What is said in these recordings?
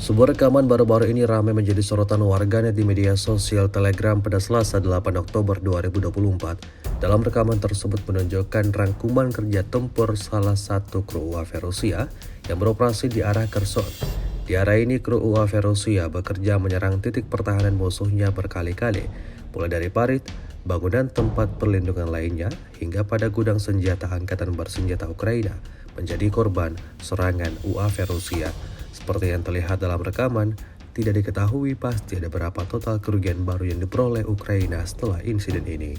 Sebuah rekaman baru-baru ini ramai menjadi sorotan warganet di media sosial Telegram pada Selasa 8 Oktober 2024. Dalam rekaman tersebut menunjukkan rangkuman kerja tempur salah satu kru UAV Rusia yang beroperasi di arah Kherson. Di arah ini, kru UAV Rusia bekerja menyerang titik pertahanan musuhnya berkali-kali, mulai dari parit, bangunan tempat perlindungan lainnya, hingga pada gudang senjata angkatan bersenjata Ukraina, menjadi korban serangan UAV Rusia. Seperti yang terlihat dalam rekaman, tidak diketahui pasti ada berapa total kerugian baru yang diperoleh Ukraina setelah insiden ini.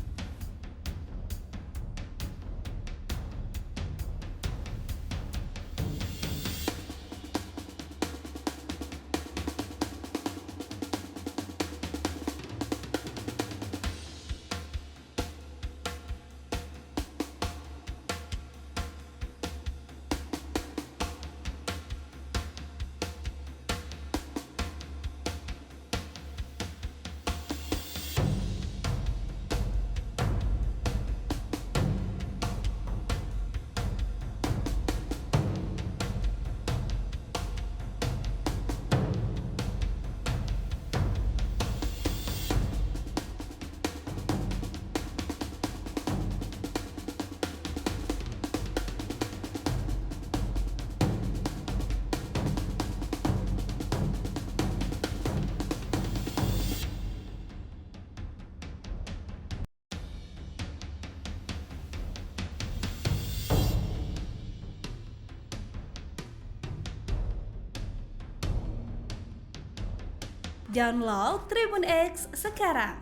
Download Tribun X sekarang,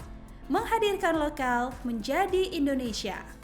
menghadirkan lokal menjadi Indonesia.